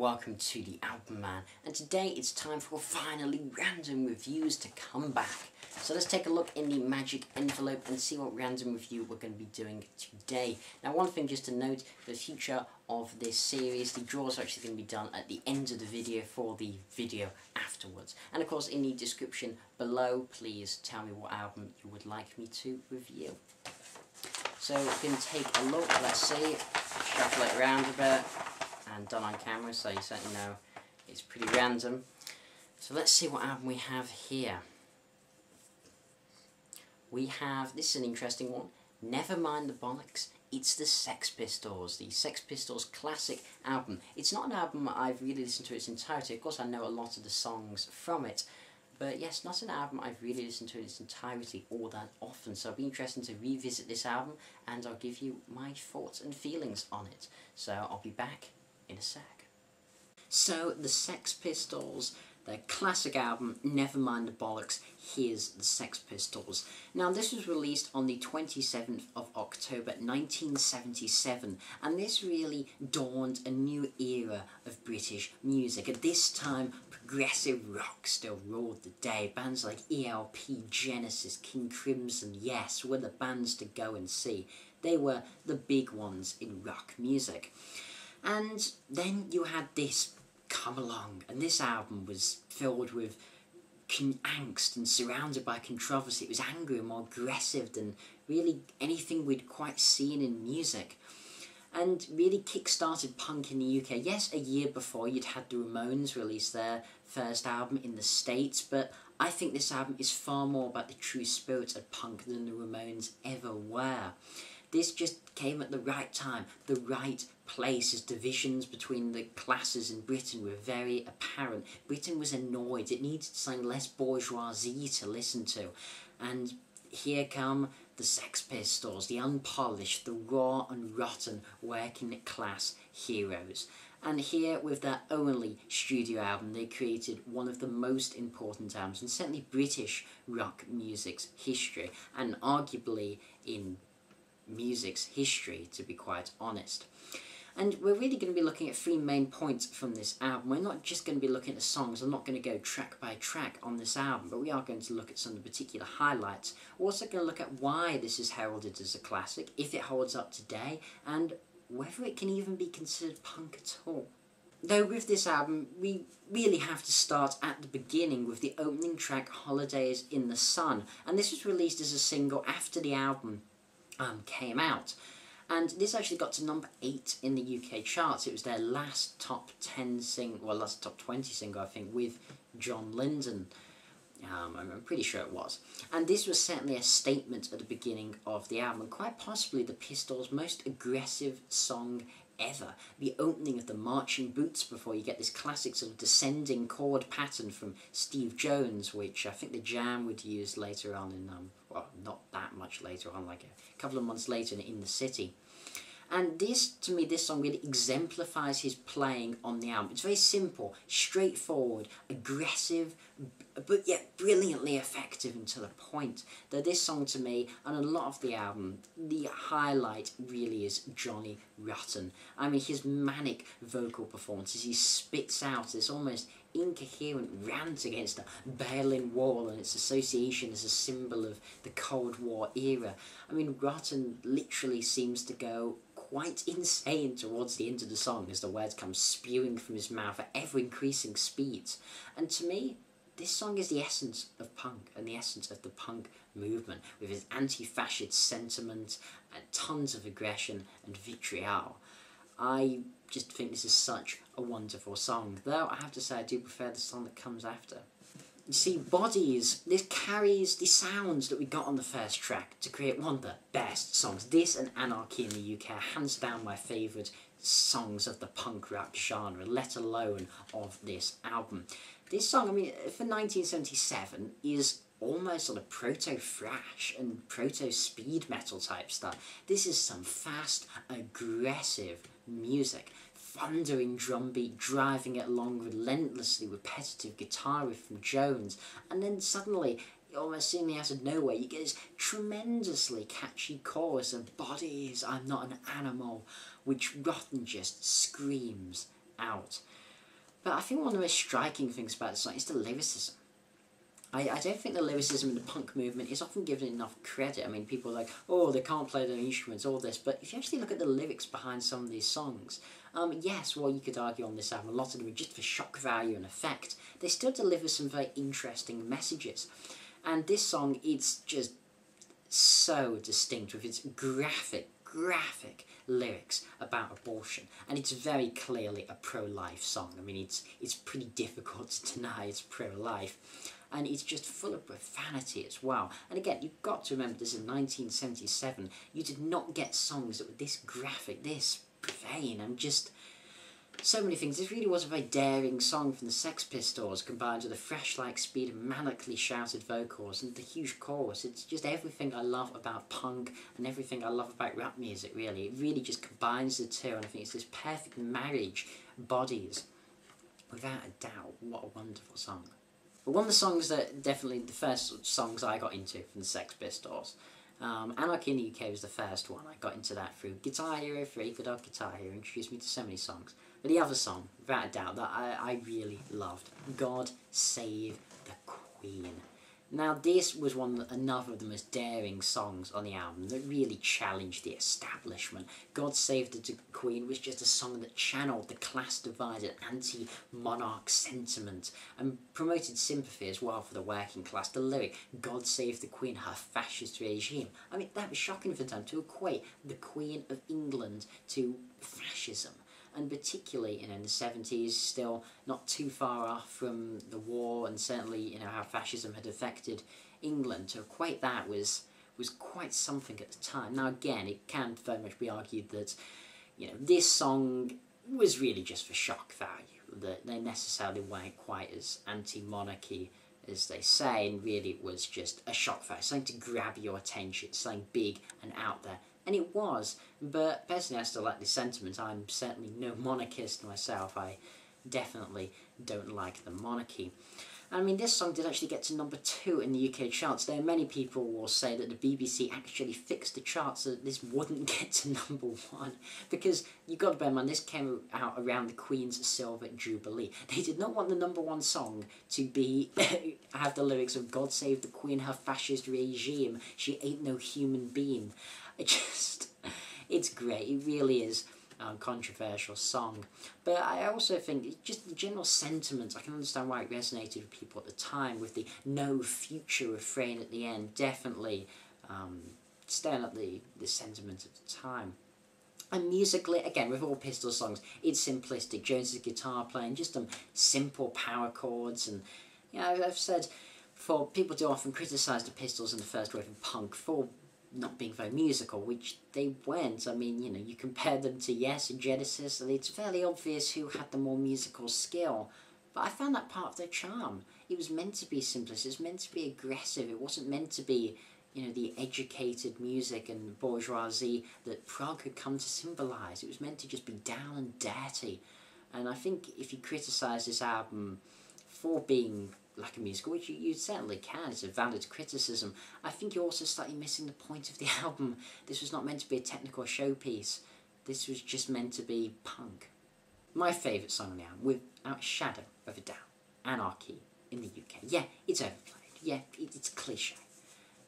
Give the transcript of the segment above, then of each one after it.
welcome to the Album Man, and today it's time for finally random reviews to come back. So let's take a look in the magic envelope and see what random review we're going to be doing today. Now, one thing just to note, for the future of this series, the draws are actually going to be done at the end of the video for the video afterwards. And of course, in the description below, please tell me what album you would like me to review. So we're going to take a look, let's see, shuffle it around a bit, and done on camera, so you certainly know it's pretty random. So let's see what album we have here. We have, this is an interesting one, Nevermind the Bollocks. It's the Sex Pistols, the Sex Pistols classic album. It's not an album I've really listened to its entirety. Of course, I know a lot of the songs from it, but yes, not an album I've really listened to its entirety all that often. So it'll be interesting to revisit this album, and I'll give you my thoughts and feelings on it. So I'll be back in a sec. So, the Sex Pistols, their classic album, Nevermind the Bollocks, here's the Sex Pistols. Now, this was released on the 27th of October 1977, and this really dawned a new era of British music. At this time, progressive rock still ruled the day. Bands like ELP, Genesis, King Crimson, Yes, were the bands to go and see. They were the big ones in rock music. And then you had this come along, and this album was filled with angst and surrounded by controversy. It was angry and more aggressive than really anything we'd quite seen in music, and really kick-started punk in the UK. Yes, a year before you'd had the Ramones release their first album in the States, but I think this album is far more about the true spirit of punk than the Ramones ever were. This just came at the right time, the right place, as divisions between the classes in Britain were very apparent. Britain was annoyed, it needed something less bourgeoisie to listen to. And here come the Sex Pistols, the unpolished, the raw and rotten working class heroes. And here, with their only studio album, they created one of the most important albums, and certainly British rock music's history, and arguably in music's history, to be quite honest. And we're really going to be looking at three main points from this album. We're not just going to be looking at the songs. I'm not going to go track by track on this album, but we are going to look at some of the particular highlights. We're also going to look at why this is heralded as a classic, if it holds up today, and whether it can even be considered punk at all. Though with this album, we really have to start at the beginning with the opening track, Holidays in the Sun. And this was released as a single after the album came out, and this actually got to number 8 in the UK charts. It was their last top 10 last top 20 single, I think, with John Lydon. I'm pretty sure it was. And this was certainly a statement at the beginning of the album, and quite possibly the Pistols' most aggressive song ever. The opening of the marching boots before you get this classic sort of descending chord pattern from Steve Jones, which I think the Jam would use later on in, well, not that much later on, like a couple of months later in The City. And this, to me, this song really exemplifies his playing on the album. It's very simple, straightforward, aggressive, but yet brilliantly effective and to the point. Though this song, to me, and a lot of the album, the highlight really is Johnny Rotten. I mean, his manic vocal performances, he spits out this almost incoherent rant against the Berlin Wall and its association as a symbol of the Cold War era. I mean, Rotten literally seems to go quite insane towards the end of the song as the words come spewing from his mouth at ever-increasing speeds. And to me, this song is the essence of punk and the essence of the punk movement, with its anti-fascist sentiment and tons of aggression and vitriol. I just think this is such a wonderful song, though I have to say I do prefer the song that comes after. You see, Bodies, this carries the sounds that we got on the first track to create one of the best songs. This and Anarchy in the UK are hands down my favourite songs of the punk rock genre, let alone of this album. This song, I mean, for 1977, is almost sort of proto-thrash and proto-speed metal type stuff. This is some fast, aggressive music. Thundering drum beat, driving it along relentlessly repetitive guitar riff from Jones, and then suddenly, almost seemingly out of nowhere, you get this tremendously catchy chorus of Bodies, I'm not an animal, which Rotten just screams out. But I think one of the most striking things about the song is the lyricism. I don't think the lyricism in the punk movement is often given enough credit. I mean, people are like, oh, they can't play their instruments, all this. But if you actually look at the lyrics behind some of these songs, yes, well, you could argue on this album, a lot of them are just for shock value and effect. They still deliver some very interesting messages. And this song, it's just so distinct with its graphic lyrics about abortion, and it's very clearly a pro-life song. I mean, it's pretty difficult to deny it's pro-life, and it's just full of profanity as well. And again, you've got to remember this is 1977. You did not get songs that were this graphic, this profane, and just so many things. This really was a very daring song from the Sex Pistols, combined with the fresh-like speed of manically shouted vocals and the huge chorus. It's just everything I love about punk and everything I love about rap music, really. It really just combines the two, and I think it's this perfect marriage bodies. Without a doubt, what a wonderful song. But one of the songs that definitely the first songs I got into from the Sex Pistols, Anarchy in the UK was the first one. I got into that through Guitar Hero, for Overdub Guitar Hero, introduced me to so many songs. But the other song, without a doubt, that I really loved, God Save the Queen. Now this was another of the most daring songs on the album that really challenged the establishment. God Save the Queen was just a song that channeled the class-divided anti-monarch sentiment and promoted sympathy as well for the working class. The lyric, God Save the Queen, her fascist regime. I mean, that was shocking for them to equate the Queen of England to fascism. And particularly, in the 70s, still not too far off from the war, and certainly, how fascism had affected England. To equate that was quite something at the time. Now, again, it can very much be argued that, this song was really just for shock value, that they necessarily weren't quite as anti-monarchy as they say, and really it was just a shock value, something to grab your attention, something big and out there. And it was, but personally I still like this sentiment. I'm certainly no monarchist myself. I definitely don't like the monarchy. I mean, this song did actually get to number 2 in the UK charts. Though many people will say that the BBC actually fixed the charts so that this wouldn't get to number 1. Because you've got to bear in mind, this came out around the Queen's Silver Jubilee. They did not want the number 1 song to be have the lyrics of God Save the Queen, her fascist regime, she ain't no human being. It's great. It really is a controversial song. But I also think just the general sentiment, I can understand why it resonated with people at the time, with the no future refrain at the end, definitely staring at the sentiment of the time. And musically, again, with all Pistol songs, it's simplistic. Jones's guitar playing, just some simple power chords, and I've said before, people do often criticise the Pistols in the first wave of punk for not being very musical, which they weren't. I mean, you compare them to Yes and Genesis, and it's fairly obvious who had the more musical skill. But I found that part of their charm. It was meant to be simplest, it was meant to be aggressive, it wasn't meant to be, the educated music and bourgeoisie that prog had come to symbolise. It was meant to just be down and dirty. And I think if you criticise this album for being like a musical, which you certainly can, it's a valid criticism, I think you're also slightly missing the point of the album. This was not meant to be a technical showpiece. This was just meant to be punk. My favourite song on the album, without a shadow of a doubt, Anarchy in the UK. Yeah, it's overplayed. Yeah, it's cliche.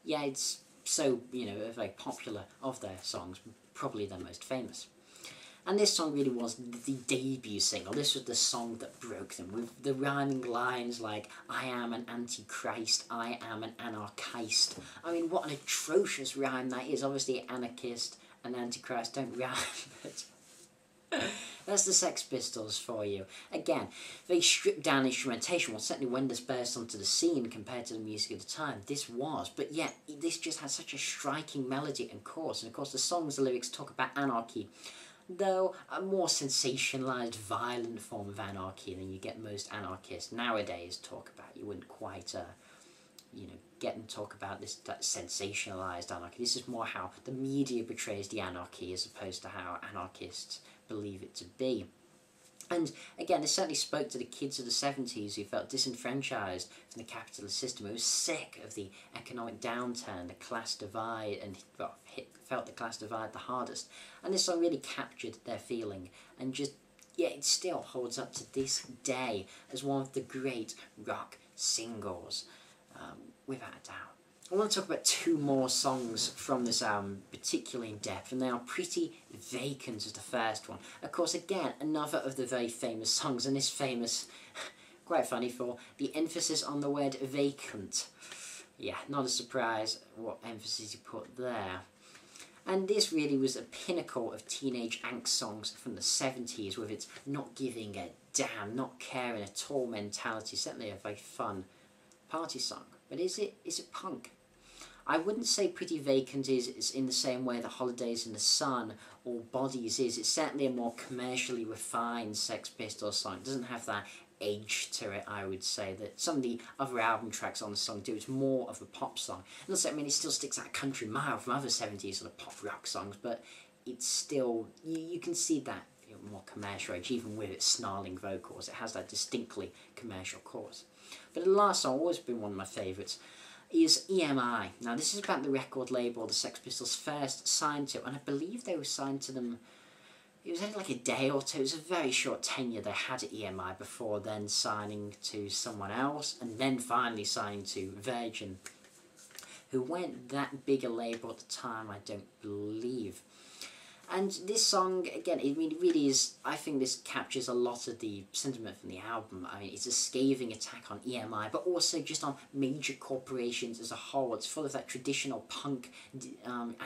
Yeah, it's so, very popular of their songs, probably their most famous. And this song really was the debut single. This was the song that broke them, with the rhyming lines like, I am an antichrist, I am an anarchist. I mean, what an atrocious rhyme that is. Obviously, anarchist and antichrist don't rhyme, but that's the Sex Pistols for you. Again, very stripped down instrumentation. Well, certainly when this burst onto the scene compared to the music at the time, this was. But yet, this just had such a striking melody and chorus. And of course, the lyrics talk about anarchy, though a more sensationalised, violent form of anarchy than you get most anarchists nowadays talk about. You wouldn't quite, get them talk about this sensationalised anarchy. This is more how the media portrays the anarchy as opposed to how anarchists believe it to be. And again, this certainly spoke to the kids of the 70s who felt disenfranchised from the capitalist system, who was sick of the economic downturn, the class divide, and felt the class divide the hardest. And this song really captured their feeling and just yet it still holds up to this day as one of the great rock singles, without a doubt. I want to talk about two more songs from this album, particularly in depth, and they are Pretty Vacant as the first one. Of course, again, another of the very famous songs, and this famous, quite funny, for the emphasis on the word vacant. Yeah, not a surprise what emphasis he put there. And this really was a pinnacle of teenage angst songs from the 70s, with its not giving a damn, not caring at all mentality. Certainly a very fun party song. But is it punk? I wouldn't say Pretty Vacant is in the same way that Holidays in the Sun or Bodies is. It's certainly a more commercially refined Sex Pistols song. It doesn't have that edge to it, I would say, that some of the other album tracks on the song do. It's more of a pop song. And also, I mean, it still sticks out a country mile from other 70s sort of pop rock songs, but it's still, you can see that more commercial edge, even with its snarling vocals. It has that distinctly commercial chorus. But the last song, always been one of my favourites, is EMI. Now, this is about the record label the Sex Pistols first signed to, and I believe they were signed to them, it was only like a day or two. It was a very short tenure they had at EMI before then signing to someone else, and then finally signing to Virgin, who weren't that big a label at the time, I don't believe. And this song, again, it really is, I think this captures a lot of the sentiment from the album. I mean, it's a scathing attack on EMI, but also just on major corporations as a whole. It's full of that traditional punk,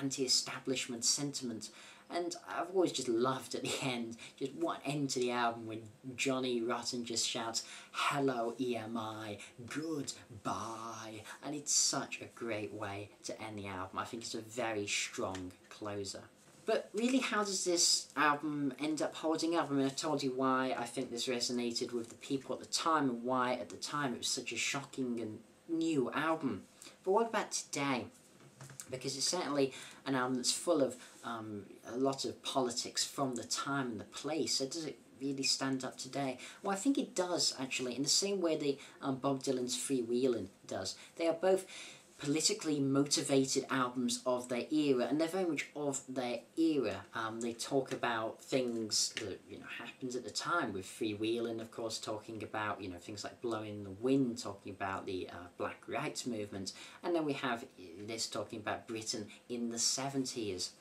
anti-establishment sentiment. And I've always just loved at the end, just what end to the album when Johnny Rotten just shouts, "Hello EMI, goodbye." And it's such a great way to end the album. I think it's a very strong closer. But really, how does this album end up holding up? I mean, I've told you why I think this resonated with the people at the time, and why at the time it was such a shocking and new album. But what about today? Because it's certainly an album that's full of a lot of politics from the time and the place. So does it really stand up today? Well, I think it does, actually, in the same way that Bob Dylan's Freewheelin' does. They are both politically motivated albums of their era, and they're very much of their era. They talk about things that happened at the time, with Freewheelin', of course, talking about things like Blowing in the Wind, talking about the Black Rights Movement, and then we have this talking about Britain in the 70s.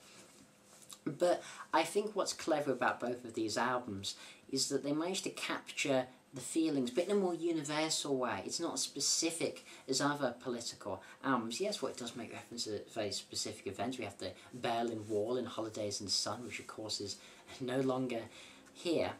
But I think what's clever about both of these albums is that they managed to capture the feelings, but in a more universal way. It's not as specific as other political albums. Yes, what it does make reference to very specific events. We have the Berlin Wall in Holidays in the Sun, which of course is no longer here.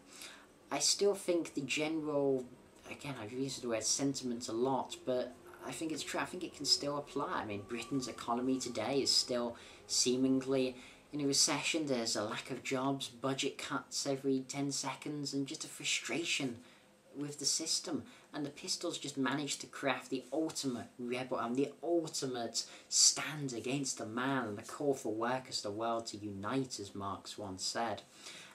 I still think the general, again, I've used the word sentiment a lot, but I think it's true. I think it can still apply. I mean, Britain's economy today is still seemingly in a recession. There's a lack of jobs, budget cuts every 10 seconds, and just a frustration with the system. And the Pistols just managed to craft the ultimate rebel and the ultimate stand against the man, and the call for workers of the world to unite, as Marx once said.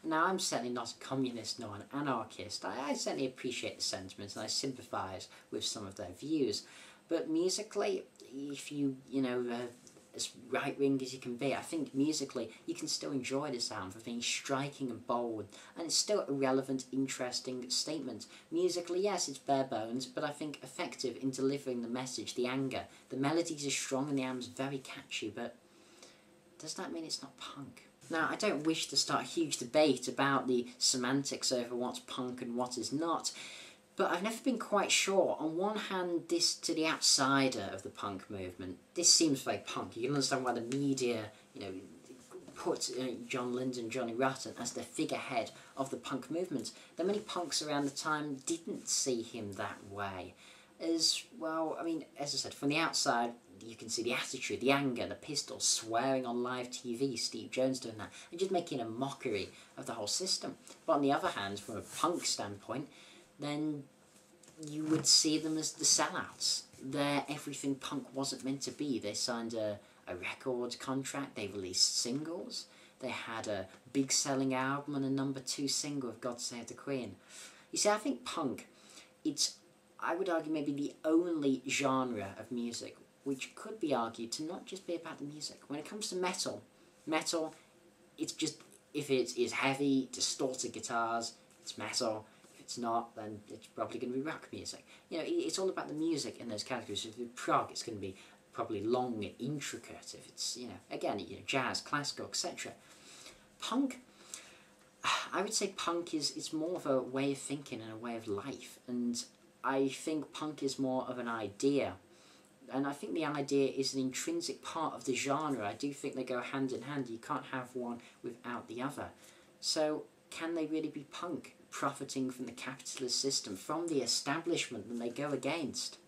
Now, I'm certainly not a communist nor an anarchist. I certainly appreciate the sentiments, and I sympathise with some of their views. But musically, if you, as right-wing as you can be, I think musically you can still enjoy this album for being striking and bold, and it's still a relevant, interesting statement. Musically, yes, it's bare bones, but I think effective in delivering the message, the anger. The melodies are strong and the album's very catchy, but does that mean it's not punk? Now, I don't wish to start a huge debate about the semantics over what's punk and what is not, but I've never been quite sure. On one hand, this, to the outsider of the punk movement, this seems very punk. You can understand why the media, put John Lydon and Johnny Rotten as the figurehead of the punk movement. Though many punks around the time didn't see him that way. As well, I mean, as I said, from the outside, you can see the attitude, the anger, the Pistols swearing on live TV, Steve Jones doing that, and just making a mockery of the whole system. But on the other hand, from a punk standpoint, then you would see them as the sellouts. They're everything punk wasn't meant to be. They signed a record contract, they released singles, they had a big selling album and a #2 single of God Save the Queen. You see, I think punk, it's, I would argue, maybe the only genre of music which could be argued to not just be about the music. When it comes to metal, it's just, if it is heavy, distorted guitars, it's metal. If it's not, then it's probably going to be rock music. You know, it's all about the music in those categories. If it's prog, it's going to be probably long and intricate. If it's, you know, again, you know, jazz, classical, etc. Punk, I would say punk is more of a way of thinking and a way of life, and I think punk is more of an idea, and I think the idea is an intrinsic part of the genre. I do think they go hand in hand. You can't have one without the other. So can they really be punk, profiting from the capitalist system, from the establishment that they go against?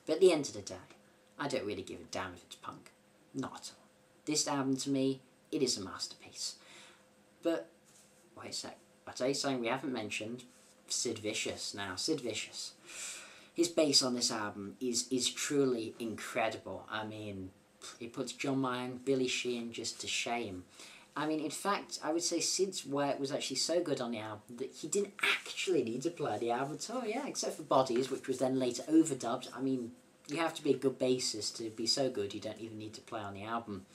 But at the end of the day, I don't really give a damn if it's punk. Not at all. This album, to me, it is a masterpiece. But wait a sec, I'll tell you something we haven't mentioned. Sid Vicious. Now, Sid Vicious. His bass on this album is truly incredible. I mean, it puts John Mayall, Billy Sheehan just to shame. I mean, in fact, I would say Sid's work was actually so good on the album that he didn't actually need to play the album at all, yeah, except for Bodies, which was then later overdubbed. I mean, you have to be a good bassist to be so good you don't even need to play on the album.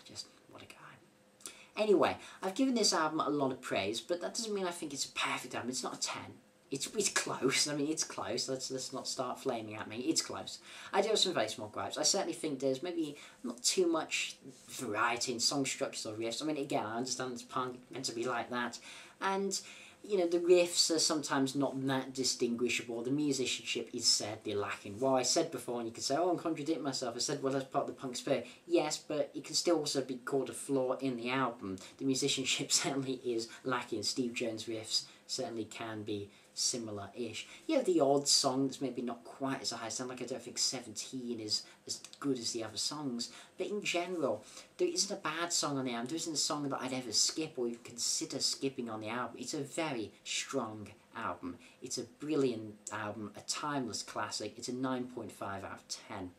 Just what a guy. Anyway, I've given this album a lot of praise, but that doesn't mean I think it's a perfect album. It's not a 10. It's close. I mean, it's close. Let's not start flaming at me. It's close. I do have some very small gripes. I certainly think there's maybe not too much variety in song structures or riffs. I mean, again, I understand it's punk, it's meant to be like that. And, you know, the riffs are sometimes not that distinguishable. The musicianship is sadly lacking. Well, I said before, and you could say, oh, I'm contradicting myself. I said, well, that's part of the punk spirit. Yes, but it can still also be called a flaw in the album. The musicianship certainly is lacking. Steve Jones' riffs certainly can be similar-ish. You have the odd song that's maybe not quite as a high standard, like I don't think 17 is as good as the other songs, but in general, there isn't a bad song on the album. There isn't a song that I'd ever skip or even consider skipping on the album. It's a very strong album. It's a brilliant album, a timeless classic. It's a 9.5 out of 10.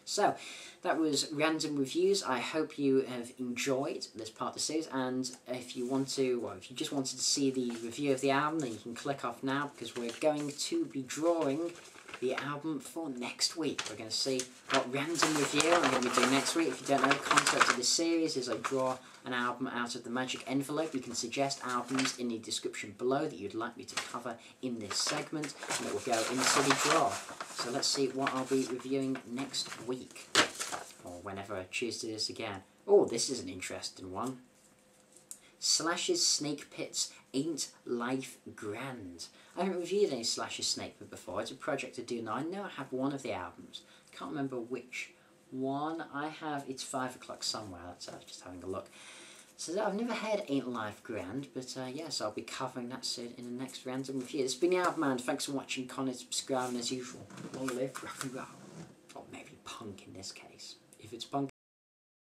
So, that was Random Reviews. I hope you have enjoyed this part of the series, and if you want to, well, if you just wanted to see the review of the album, then you can click off now, because we're going to be drawing the album for next week. We're going to see what random review I'm going to be doing next week. If you don't know, the concept of this series is I draw an album out of the magic envelope. You can suggest albums in the description below that you'd like me to cover in this segment, and it will go into the draw. So let's see what I'll be reviewing next week, or whenever I choose to do this again. Oh, this is an interesting one. Slash's Snake Pits Ain't Life Grand. I haven't reviewed any Slash's Snake Pit before. It's a project to do now. I know I have one of the albums. Can't remember which one I have. It's 5 o'clock somewhere. That's just having a look. So I've never heard Ain't Life Grand, but yes, I'll be covering that soon in the next random review. This has been the Album Man. Thanks for watching, comment, subscribing as usual. Long live rock and roll. Or maybe punk in this case. If it's punk,